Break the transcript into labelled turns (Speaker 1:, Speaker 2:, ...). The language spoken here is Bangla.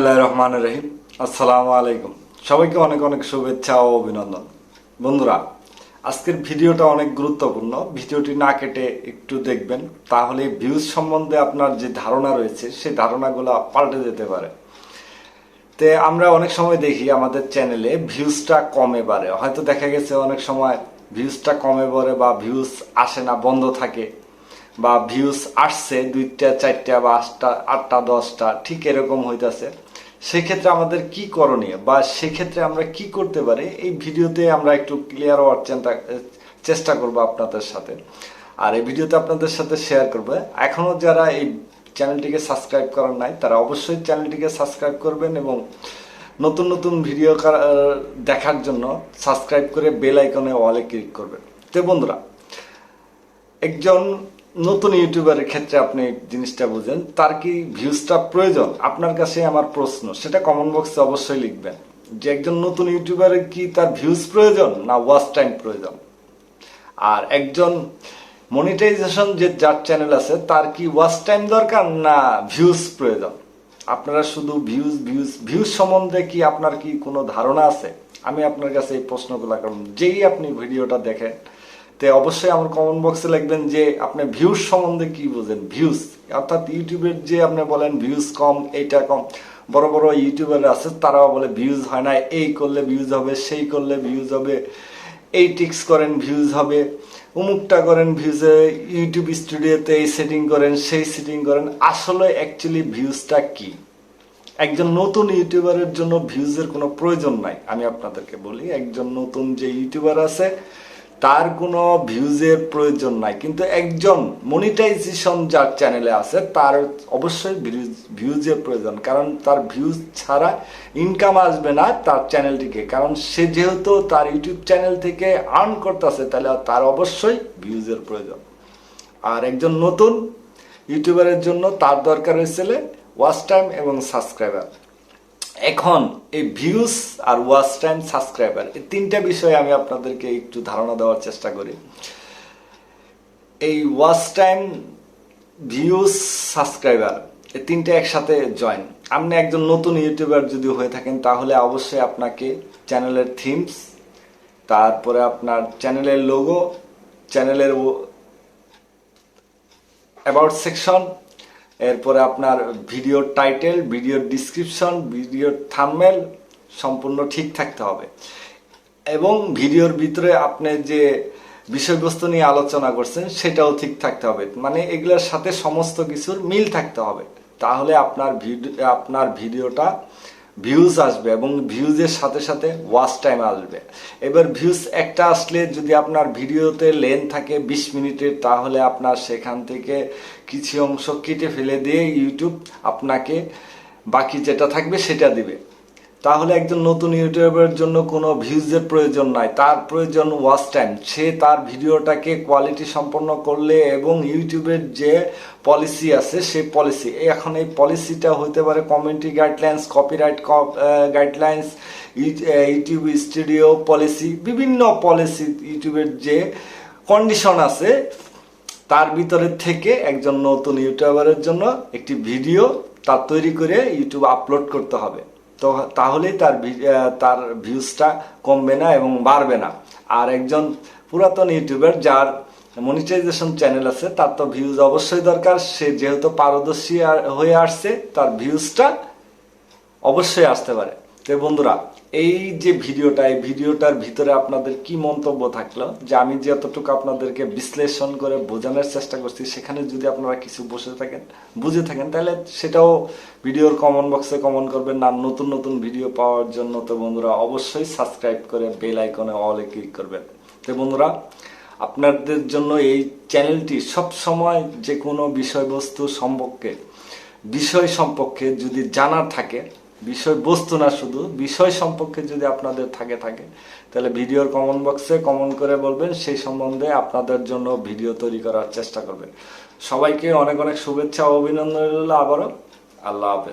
Speaker 1: বিসমিল্লাহির রহমানির রহিম। আসসালামু আলাইকুম। সবাইকে অনেক অনেক শুভেচ্ছা ও অভিনন্দন। বন্ধুরা, আজকের ভিডিওটা অনেক গুরুত্বপূর্ণ। ভিডিওটি না কেটে একটু দেখবেন, তাহলে ভিউজ সম্বন্ধে আপনার যে ধারণা রয়েছে সেই ধারণাগুলো পাল্টে যেতে পারে। তে আমরা অনেক সময় দেখি আমাদের চ্যানেলে ভিউজটা কমে বাড়ে, হয়তো দেখা গেছে অনেক সময় ভিউজটা কমে বাড়ে বা ভিউজ আসে না, বন্ধ থাকে, বা ভিউজ আসছে 2টা 4টা বা 8টা 10টা, ঠিক এরকম হইতাছে। সেক্ষেত্রে আমাদের কি করণীয় বা সেক্ষেত্রে আমরা কি করতে পারি, এই ভিডিওতে আমরা একটু ক্লিয়ার হওয়ার চেষ্টা করবো আপনাদের সাথে। আর এই ভিডিওতে আপনাদের সাথে শেয়ার করবো। এখনো যারা এই চ্যানেলটিকে সাবস্ক্রাইব করেন নাই, তারা অবশ্যই চ্যানেলটিকে সাবস্ক্রাইব করবেন এবং নতুন নতুন ভিডিও দেখার জন্য সাবস্ক্রাইব করে বেল আইকনে অলে ক্লিক করবেন। তো বন্ধুরা, একজন নতুন ইউটিউবারের ক্ষেত্রে আপনি জিনিসটা বুঝেন, তার কি ভিউজটা প্রয়োজন? আপনার কাছে আমার প্রশ্ন, সেটা কমেন্ট বক্সে অবশ্যই লিখবেন যে একজন নতুন ইউটিউবারের কি তার ভিউজ প্রয়োজন না ওয়াচ টাইম প্রয়োজন। আর একজন মনিটাইজেশন যার চ্যানেল আছে, তার কি ওয়াচ টাইম দরকার না ভিউজ প্রয়োজন? আপনারা শুধু ভিউজ সম্বন্ধে কি আপনার কি কোনো ধারণা আছে? আমি আপনার কাছে এই প্রশ্নগুলো করব। যেই আপনি ভিডিওটা দেখেন, তো অবশ্যই আমার কমেন্ট বক্সে লিখবেন যে আপনি ভিউজ সম্বন্ধে কি বোঝেন। ভিউজ অর্থাৎ ইউটিউবের যে আপনি বলেন ভিউজ কম, এইটা কম। বড় বড় ইউটিউবার আছে, তারাও বলে ভিউজ হয় না, এই করলে ভিউজ হবে, সেই করলে ভিউজ হবে, এই টিক্স করেন ভিউজ হবে, অমুকটা করেন ভিউজে, ইউটিউব স্টুডিওতে এই সেটিং করেন, সেই সেটিং করেন। আসলে অ্যাকচুয়ালি ভিউজটা কি? একজন নতুন ইউটিউবারের জন্য ভিউজের কোনো প্রয়োজন নাই। আমি আপনাদেরকে বলি, একজন নতুন যে ইউটিউবার আছে তার কোনো ভিউজের প্রয়োজন নাই, কিন্তু একজন মনিটাইজেশন যার চ্যানেলে আছে তার অবশ্যই ভিউজের প্রয়োজন। কারণ তার ভিউজ ছাড়া ইনকাম আসবে না তার চ্যানেলটিকে, কারণ সে যেহেতু তার ইউটিউব চ্যানেল থেকে আর্ন করতেছে, তাহলে তার অবশ্যই ভিউজের প্রয়োজন। আর একজন নতুন ইউটিউবারের জন্য তার দরকার হয়েছিল ওয়াচ টাইম এবং সাবস্ক্রাইবার। এখন এই ভিউজ আর ওয়াচ টাইম, সাবস্ক্রাইবার, এই তিনটা বিষয়ে আমি আপনাদেরকে একটু ধারণা দেওয়ার চেষ্টা করি। এই ওয়াচ টাইম, ভিউজ, সাবস্ক্রাইবার, এই তিনটা একসাথে জয়েন। আপনি একজন নতুন ইউটিউবার যদি হয়ে থাকেন, তাহলে অবশ্যই আপনাকে চ্যানেলের থিমস, তারপরে আপনার চ্যানেলের লোগো, চ্যানেলের অ্যাবাউট সেকশন, এরপরে আপনার ভিডিওর টাইটেল, ভিডিওর ডিসক্রিপশন, ভিডিওর থাম্বনেল সম্পূর্ণ ঠিক থাকতে হবে। এবং ভিডিওর ভিতরে আপনি যে বিষয়বস্তু নিয়ে আলোচনা করছেন সেটাও ঠিক থাকতে হবে। মানে এগুলোর সাথে সমস্ত কিছুর মিল থাকতে হবে, তাহলে আপনার ভিডিওটা ভিউজ আসবে এবং ভিউজের সাথে সাথে ওয়াচ টাইম আসবে। এবার ভিউজ একটা আসলে যদি আপনার ভিডিওতে লেন্থ থাকে 20 মিনিটের, তাহলে আপনার সেখান থেকে কিছু অংশ কেটে ফেলে দিয়ে ইউটিউব আপনাকে বাকি যেটা থাকবে সেটা দিবে। তাহলে একজন নতুন ইউটিউবের জন্য কোনো ভিউজের প্রয়োজন নাই, তার প্রয়োজন ওয়াচ টাইম। সে তার ভিডিওটাকে কোয়ালিটি সম্পন্ন করলে এবং ইউটিউবের যে পলিসি আছে সেই পলিসি, এখন এই পলিসিটা হতে পারে community guidelines, copyright guidelines, YouTube studio policy, বিভিন্ন পলিসি, ইউটিউবের যে কন্ডিশন আছে তার ভিতরে থেকে একজন নতুন ইউটিউবারের জন্য একটি ভিডিও তার তৈরি করে ইউটিউব আপলোড করতে হবে। তো তাহলেই তার ভিউজটা কমবে না এবং বাড়বে না। আর একজন পুরাতন ইউটিউবার যার মনিটাইজেশন চ্যানেল আছে, তার তো ভিউজ অবশ্যই দরকার। সে যেহেতু পারদর্শী হয়ে আসছে, তার ভিউজটা অবশ্যই আসতে পারে। তো বন্ধুরা, এই যে ভিডিওটা, এই ভিডিওটার ভিতরে আপনাদের কি মন্তব্য থাকলো, যে আমি যতটুকু আপনাদেরকে বিশ্লেষণ করে বোঝানোর চেষ্টা করছি, সেখানে যদি আপনারা কিছু বুঝে থাকেন, তাহলে সেটাও ভিডিওর কমেন্ট বক্সে কমেন্ট করবেন। আর নতুন নতুন ভিডিও পাওয়ার জন্য তো বন্ধুরা অবশ্যই সাবস্ক্রাইব করে বেল আইকনে অলে ক্লিক করবেন। তো বন্ধুরা, আপনাদের জন্য এই চ্যানেলটি সব সময় যে কোনো বিষয় সম্পর্কে যদি জানার থাকে, বিষয়বস্তু না শুধু বিষয় সম্পর্কে যদি আপনাদের থাকে তাহলে ভিডিওর কমেন্ট বক্সে কমেন্ট করে বলবেন, সেই সম্বন্ধে আপনাদের জন্য ভিডিও তৈরি করার চেষ্টা করবেন। সবাইকে অনেক অনেক শুভেচ্ছা ও অভিনন্দন রইল। আবারও আল্লাহ হাফেজ।